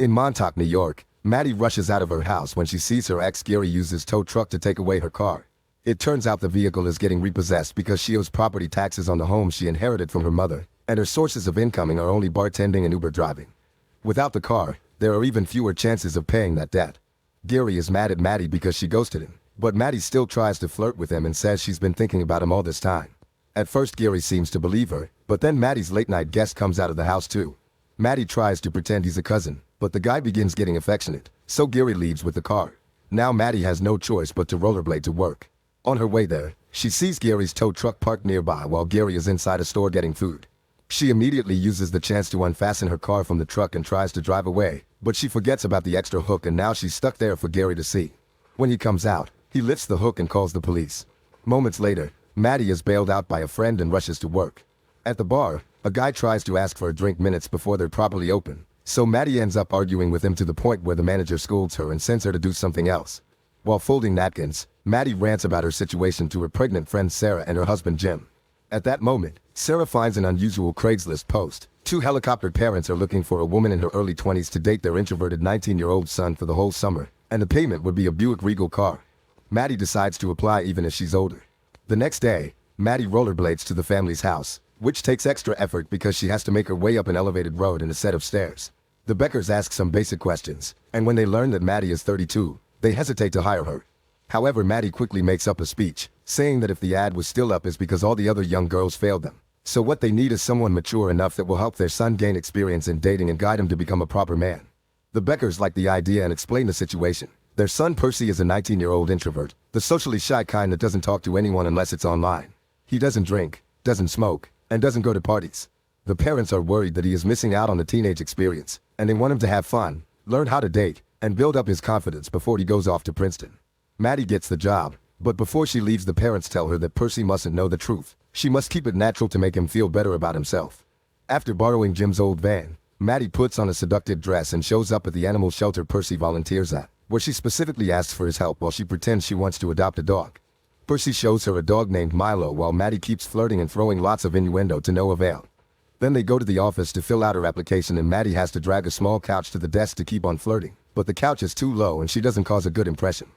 In Montauk, New York, Maddie rushes out of her house when she sees her ex Gary use his tow truck to take away her car. It turns out the vehicle is getting repossessed because she owes property taxes on the home she inherited from her mother, and her sources of income are only bartending and Uber driving. Without the car, there are even fewer chances of paying that debt. Gary is mad at Maddie because she ghosted him, but Maddie still tries to flirt with him and says she's been thinking about him all this time. At first Gary seems to believe her, but then Maddie's late-night guest comes out of the house too. Maddie tries to pretend he's a cousin, but the guy begins getting affectionate, so Gary leaves with the car. Now Maddie has no choice but to rollerblade to work. On her way there, she sees Gary's tow truck parked nearby while Gary is inside a store getting food. She immediately uses the chance to unfasten her car from the truck and tries to drive away, but she forgets about the extra hook and now she's stuck there for Gary to see. When he comes out, he lifts the hook and calls the police. Moments later, Maddie is bailed out by a friend and rushes to work. At the bar, a guy tries to ask for a drink minutes before they're properly open, so Maddie ends up arguing with him to the point where the manager scolds her and sends her to do something else. While folding napkins, Maddie rants about her situation to her pregnant friend Sarah and her husband Jim. At that moment, Sarah finds an unusual Craigslist post. Two helicoptered parents are looking for a woman in her early 20s to date their introverted 19-year-old son for the whole summer, and the payment would be a Buick Regal car. Maddie decides to apply even if she's older. The next day, Maddie rollerblades to the family's house, which takes extra effort because she has to make her way up an elevated road and a set of stairs. The Beckers ask some basic questions, and when they learn that Maddie is 32, they hesitate to hire her. However, Maddie quickly makes up a speech, saying that if the ad was still up is because all the other young girls failed them. So what they need is someone mature enough that will help their son gain experience in dating and guide him to become a proper man. The Beckers like the idea and explain the situation. Their son Percy is a 19-year-old introvert, the socially shy kind that doesn't talk to anyone unless it's online. He doesn't drink, doesn't smoke, and doesn't go to parties. The parents are worried that he is missing out on the teenage experience, and they want him to have fun, learn how to date, and build up his confidence before he goes off to Princeton. Maddie gets the job, but before she leaves the parents tell her that Percy mustn't know the truth. She must keep it natural to make him feel better about himself. After borrowing Jim's old van, Maddie puts on a seductive dress and shows up at the animal shelter Percy volunteers at, where she specifically asks for his help while she pretends she wants to adopt a dog. Percy shows her a dog named Milo while Maddie keeps flirting and throwing lots of innuendo to no avail. Then they go to the office to fill out her application and Maddie has to drag a small couch to the desk to keep on flirting, but the couch is too low and she doesn't cause a good impression.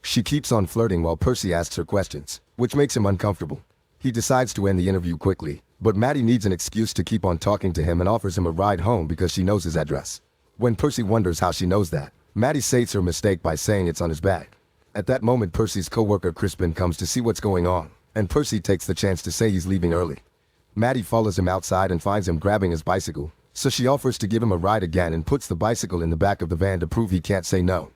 She keeps on flirting while Percy asks her questions, which makes him uncomfortable. He decides to end the interview quickly, but Maddie needs an excuse to keep on talking to him and offers him a ride home because she knows his address. When Percy wonders how she knows that, Maddie states her mistake by saying it's on his bag. At that moment Percy's co-worker Crispin comes to see what's going on, and Percy takes the chance to say he's leaving early. Maddie follows him outside and finds him grabbing his bicycle, so she offers to give him a ride again and puts the bicycle in the back of the van to prove he can't say no.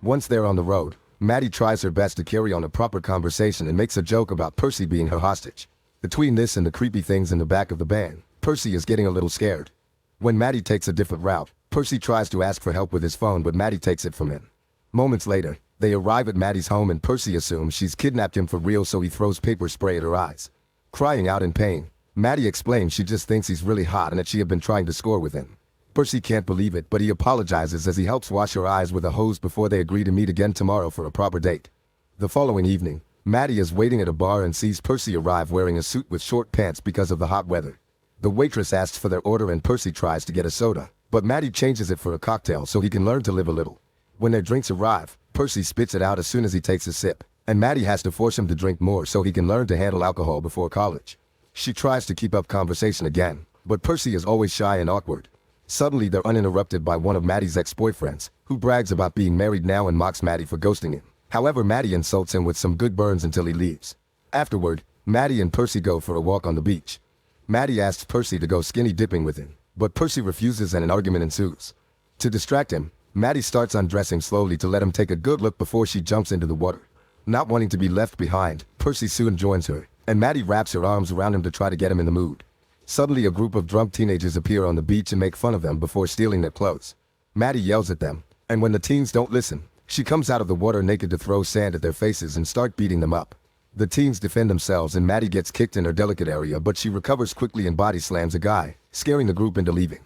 Once they're on the road, Maddie tries her best to carry on a proper conversation and makes a joke about Percy being her hostage. Between this and the creepy things in the back of the van, Percy is getting a little scared. When Maddie takes a different route, Percy tries to ask for help with his phone but Maddie takes it from him. Moments later, they arrive at Maddie's home and Percy assumes she's kidnapped him for real so he throws paper spray at her eyes. Crying out in pain, Maddie explains she just thinks he's really hot and that she had been trying to score with him. Percy can't believe it but he apologizes as he helps wash her eyes with a hose before they agree to meet again tomorrow for a proper date. The following evening, Maddie is waiting at a bar and sees Percy arrive wearing a suit with short pants because of the hot weather. The waitress asks for their order and Percy tries to get a soda, but Maddie changes it for a cocktail so he can learn to live a little. When their drinks arrive, Percy spits it out as soon as he takes a sip, and Maddie has to force him to drink more so he can learn to handle alcohol before college. She tries to keep up conversation again, but Percy is always shy and awkward. Suddenly they're uninterrupted by one of Maddie's ex-boyfriends, who brags about being married now and mocks Maddie for ghosting him. However, Maddie insults him with some good burns until he leaves. Afterward, Maddie and Percy go for a walk on the beach. Maddie asks Percy to go skinny dipping with him, but Percy refuses and an argument ensues. To distract him, Maddie starts undressing slowly to let him take a good look before she jumps into the water. Not wanting to be left behind, Percy soon joins her, and Maddie wraps her arms around him to try to get him in the mood. Suddenly a group of drunk teenagers appear on the beach and make fun of them before stealing their clothes. Maddie yells at them, and when the teens don't listen, she comes out of the water naked to throw sand at their faces and start beating them up. The teens defend themselves and Maddie gets kicked in her delicate area but she recovers quickly and body slams a guy, scaring the group into leaving.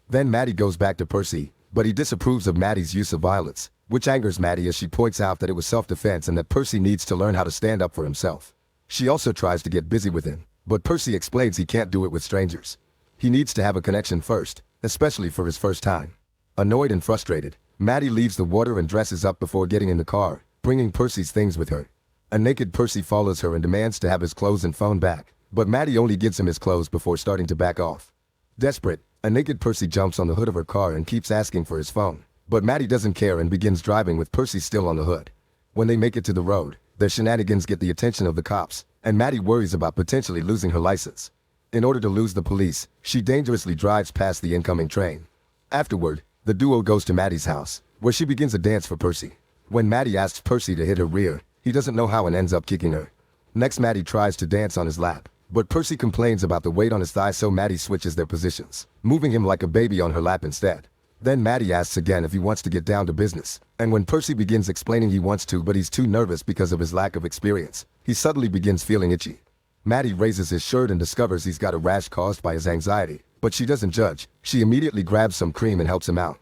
Then Maddie goes back to Percy, but he disapproves of Maddie's use of violence, which angers Maddie as she points out that it was self-defense and that Percy needs to learn how to stand up for himself. She also tries to get busy with him, but Percy explains he can't do it with strangers. He needs to have a connection first, especially for his first time. Annoyed and frustrated, Maddie leaves the water and dresses up before getting in the car, bringing Percy's things with her. A naked Percy follows her and demands to have his clothes and phone back, but Maddie only gives him his clothes before starting to back off. Desperate, a naked Percy jumps on the hood of her car and keeps asking for his phone, but Maddie doesn't care and begins driving with Percy still on the hood. When they make it to the road, their shenanigans get the attention of the cops, and Maddie worries about potentially losing her license. In order to lose the police, she dangerously drives past the incoming train. Afterward, the duo goes to Maddie's house, where she begins a dance for Percy. When Maddie asks Percy to hit her rear, he doesn't know how and ends up kicking her. Next, Maddie tries to dance on his lap, but Percy complains about the weight on his thigh, so Maddie switches their positions, moving him like a baby on her lap instead. Then Maddie asks again if he wants to get down to business, and when Percy begins explaining he wants to but he's too nervous because of his lack of experience, he suddenly begins feeling itchy. Maddie raises his shirt and discovers he's got a rash caused by his anxiety, but she doesn't judge. She immediately grabs some cream and helps him out.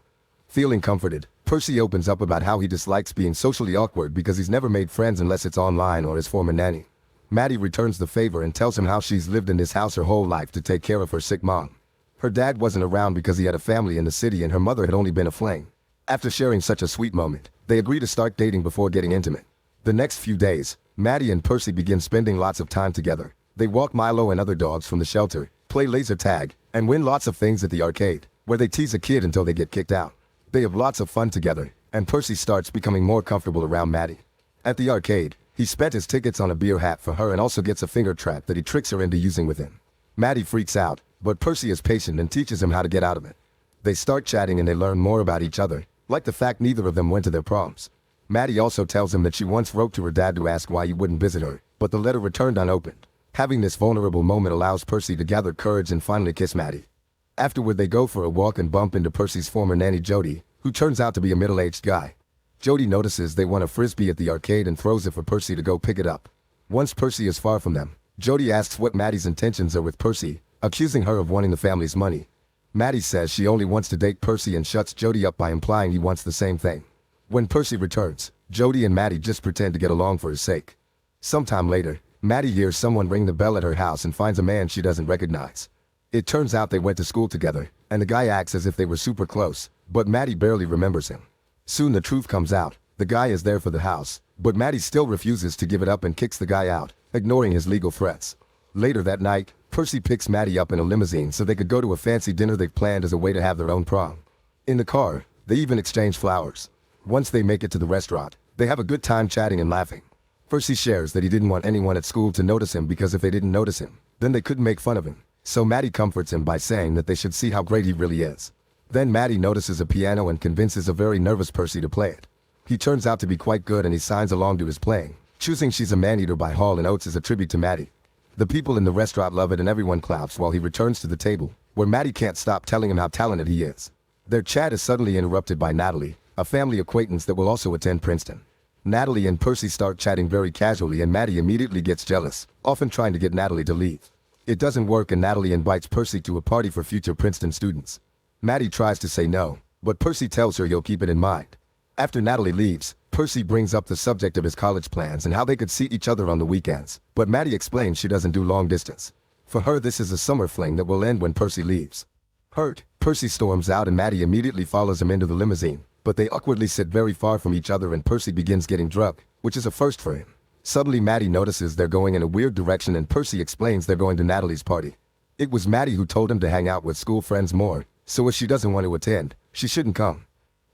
Feeling comforted, Percy opens up about how he dislikes being socially awkward because he's never made friends unless it's online or his former nanny. Maddie returns the favor and tells him how she's lived in this house her whole life to take care of her sick mom. Her dad wasn't around because he had a family in the city and her mother had only been a fling. After sharing such a sweet moment, they agree to start dating before getting intimate. The next few days, Maddie and Percy begin spending lots of time together. They walk Milo and other dogs from the shelter, play laser tag, and win lots of things at the arcade, where they tease a kid until they get kicked out. They have lots of fun together, and Percy starts becoming more comfortable around Maddie. At the arcade, he spent his tickets on a beer hat for her and also gets a finger trap that he tricks her into using with him. Maddie freaks out, but Percy is patient and teaches him how to get out of it. They start chatting and they learn more about each other, like the fact neither of them went to their proms. Maddie also tells him that she once wrote to her dad to ask why he wouldn't visit her, but the letter returned unopened. Having this vulnerable moment allows Percy to gather courage and finally kiss Maddie. Afterward, they go for a walk and bump into Percy's former nanny Jody, who turns out to be a middle-aged guy. Jody notices they want a frisbee at the arcade and throws it for Percy to go pick it up. Once Percy is far from them, Jody asks what Maddie's intentions are with Percy, accusing her of wanting the family's money. Maddie says she only wants to date Percy and shuts Jody up by implying he wants the same thing. When Percy returns, Jody and Maddie just pretend to get along for his sake. Sometime later, Maddie hears someone ring the bell at her house and finds a man she doesn't recognize. It turns out they went to school together, and the guy acts as if they were super close, but Maddie barely remembers him. Soon the truth comes out. The guy is there for the house, but Maddie still refuses to give it up and kicks the guy out, ignoring his legal threats. Later that night, Percy picks Maddie up in a limousine so they could go to a fancy dinner they've planned as a way to have their own prom. In the car, they even exchange flowers. Once they make it to the restaurant, they have a good time chatting and laughing. Percy shares that he didn't want anyone at school to notice him because if they didn't notice him, then they couldn't make fun of him. So Maddie comforts him by saying that they should see how great he really is. Then Maddie notices a piano and convinces a very nervous Percy to play it. He turns out to be quite good and he signs along to his playing, choosing She's a Man-Eater by Hall & Oates as a tribute to Maddie. The people in the restaurant love it and everyone claps while he returns to the table, where Maddie can't stop telling him how talented he is. Their chat is suddenly interrupted by Natalie, a family acquaintance that will also attend Princeton. Natalie and Percy start chatting very casually and Maddie immediately gets jealous, often trying to get Natalie to leave. It doesn't work and Natalie invites Percy to a party for future Princeton students. Maddie tries to say no, but Percy tells her he'll keep it in mind. After Natalie leaves, Percy brings up the subject of his college plans and how they could see each other on the weekends, but Maddie explains she doesn't do long distance. For her, this is a summer fling that will end when Percy leaves. Hurt, Percy storms out and Maddie immediately follows him into the limousine, but they awkwardly sit very far from each other and Percy begins getting drunk, which is a first for him. Suddenly Maddie notices they're going in a weird direction and Percy explains they're going to Natalie's party. It was Maddie who told him to hang out with school friends more, so if she doesn't want to attend, she shouldn't come.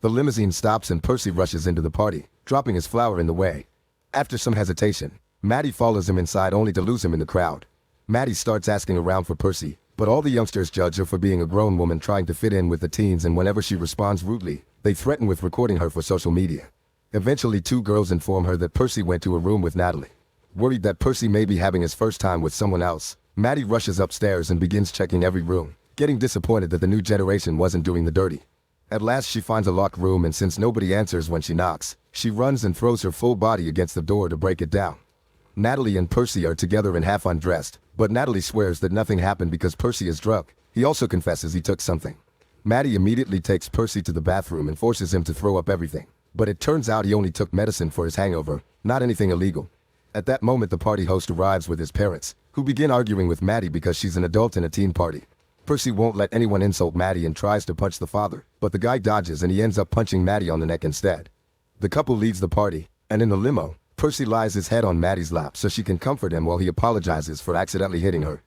The limousine stops and Percy rushes into the party, dropping his flower in the way. After some hesitation, Maddie follows him inside only to lose him in the crowd. Maddie starts asking around for Percy, but all the youngsters judge her for being a grown woman trying to fit in with the teens, and whenever she responds rudely, they threaten with recording her for social media. Eventually 2 girls inform her that Percy went to a room with Natalie. Worried that Percy may be having his first time with someone else, Maddie rushes upstairs and begins checking every room, getting disappointed that the new generation wasn't doing the dirty. At last she finds a locked room and since nobody answers when she knocks, she runs and throws her full body against the door to break it down. Natalie and Percy are together and half undressed, but Natalie swears that nothing happened because Percy is drunk. He also confesses he took something. Maddie immediately takes Percy to the bathroom and forces him to throw up everything. But it turns out he only took medicine for his hangover, not anything illegal. At that moment the party host arrives with his parents, who begin arguing with Maddie because she's an adult in a teen party. Percy won't let anyone insult Maddie and tries to punch the father, but the guy dodges and he ends up punching Maddie on the neck instead. The couple leaves the party, and in the limo, Percy lies his head on Maddie's lap so she can comfort him while he apologizes for accidentally hitting her.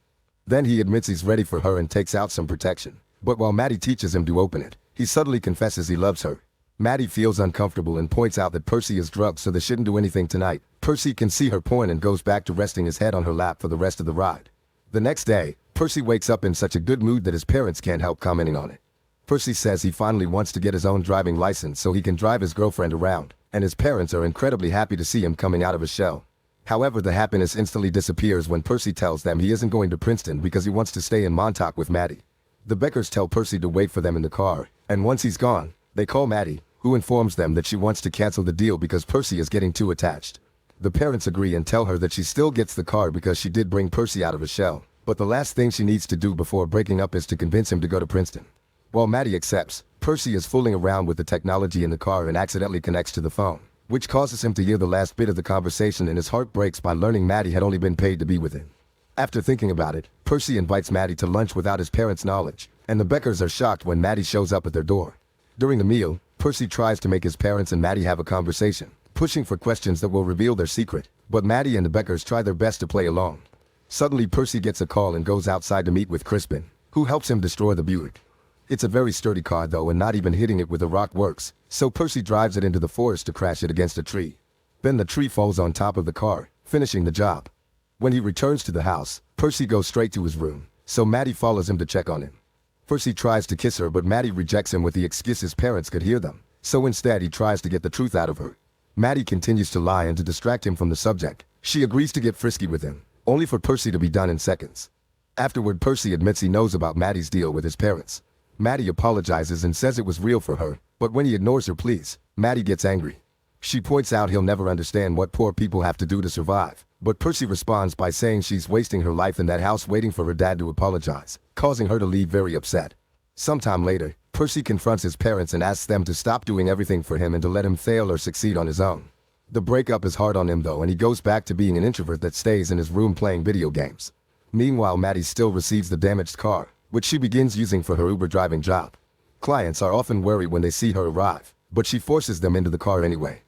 Then he admits he's ready for her and takes out some protection. But while Maddie teaches him to open it, he suddenly confesses he loves her. Maddie feels uncomfortable and points out that Percy is drugged so they shouldn't do anything tonight. Percy can see her point and goes back to resting his head on her lap for the rest of the ride. The next day, Percy wakes up in such a good mood that his parents can't help commenting on it. Percy says he finally wants to get his own driving license so he can drive his girlfriend around, and his parents are incredibly happy to see him coming out of his shell. However, the happiness instantly disappears when Percy tells them he isn't going to Princeton because he wants to stay in Montauk with Maddie. The Beckers tell Percy to wait for them in the car, and once he's gone, they call Maddie, who informs them that she wants to cancel the deal because Percy is getting too attached. The parents agree and tell her that she still gets the car because she did bring Percy out of his shell, but the last thing she needs to do before breaking up is to convince him to go to Princeton. While Maddie accepts, Percy is fooling around with the technology in the car and accidentally connects to the phone, which causes him to hear the last bit of the conversation, and his heart breaks by learning Maddie had only been paid to be with him. After thinking about it, Percy invites Maddie to lunch without his parents' knowledge, and the Beckers are shocked when Maddie shows up at their door. During the meal, Percy tries to make his parents and Maddie have a conversation, pushing for questions that will reveal their secret, but Maddie and the Beckers try their best to play along. Suddenly, Percy gets a call and goes outside to meet with Crispin, who helps him destroy the Buick. It's a very sturdy car though, and not even hitting it with a rock works, so Percy drives it into the forest to crash it against a tree. Then the tree falls on top of the car, finishing the job. When he returns to the house, Percy goes straight to his room, so Maddie follows him to check on him. Percy tries to kiss her, but Maddie rejects him with the excuse his parents could hear them, so instead he tries to get the truth out of her. Maddie continues to lie, and to distract him from the subject, she agrees to get frisky with him, only for Percy to be done in seconds. Afterward, Percy admits he knows about Maddie's deal with his parents. Maddie apologizes and says it was real for her, but when he ignores her pleas, Maddie gets angry. She points out he'll never understand what poor people have to do to survive, but Percy responds by saying she's wasting her life in that house waiting for her dad to apologize, causing her to leave very upset. Sometime later, Percy confronts his parents and asks them to stop doing everything for him and to let him fail or succeed on his own. The breakup is hard on him though, and he goes back to being an introvert that stays in his room playing video games. Meanwhile, Maddie still receives the damaged car, which she begins using for her Uber driving job. Clients are often wary when they see her arrive, but she forces them into the car anyway.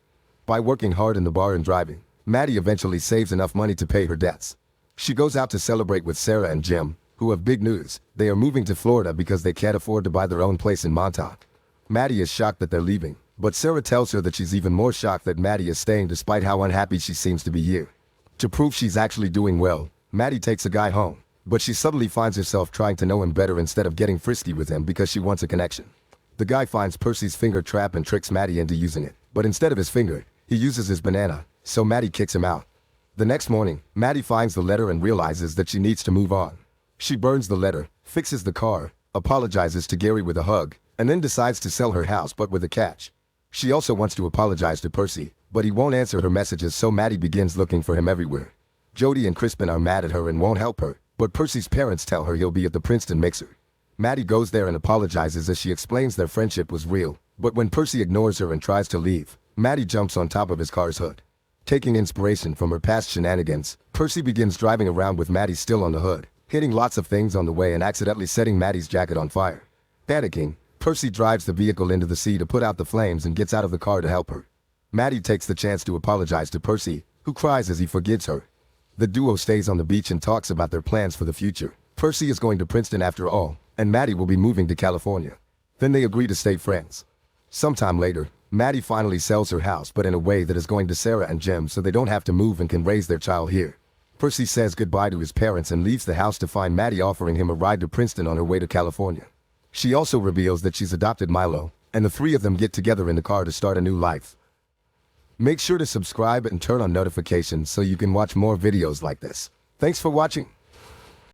By working hard in the bar and driving, Maddie eventually saves enough money to pay her debts. She goes out to celebrate with Sarah and Jim, who have big news. They are moving to Florida because they can't afford to buy their own place in Montauk. Maddie is shocked that they're leaving, but Sarah tells her that she's even more shocked that Maddie is staying despite how unhappy she seems to be here. To prove she's actually doing well, Maddie takes a guy home, but she suddenly finds herself trying to know him better instead of getting frisky with him because she wants a connection. The guy finds Percy's finger trap and tricks Maddie into using it, but instead of his finger, he uses his banana, so Maddie kicks him out. The next morning, Maddie finds the letter and realizes that she needs to move on. She burns the letter, fixes the car, apologizes to Gary with a hug, and then decides to sell her house but with a catch. She also wants to apologize to Percy, but he won't answer her messages, so Maddie begins looking for him everywhere. Jody and Crispin are mad at her and won't help her, but Percy's parents tell her he'll be at the Princeton mixer. Maddie goes there and apologizes as she explains their friendship was real, but when Percy ignores her and tries to leave, Maddie jumps on top of his car's hood. Taking inspiration from her past shenanigans, Percy begins driving around with Maddie still on the hood, hitting lots of things on the way and accidentally setting Maddie's jacket on fire. Panicking, Percy drives the vehicle into the sea to put out the flames and gets out of the car to help her. Maddie takes the chance to apologize to Percy, who cries as he forgives her. The duo stays on the beach and talks about their plans for the future. Percy is going to Princeton after all, and Maddie will be moving to California. Then they agree to stay friends. Sometime later, Maddie finally sells her house, but in a way that is going to Sarah and Jim so they don't have to move and can raise their child here. Percy says goodbye to his parents and leaves the house to find Maddie offering him a ride to Princeton on her way to California. She also reveals that she's adopted Milo, and the three of them get together in the car to start a new life. Make sure to subscribe and turn on notifications so you can watch more videos like this. Thanks for watching.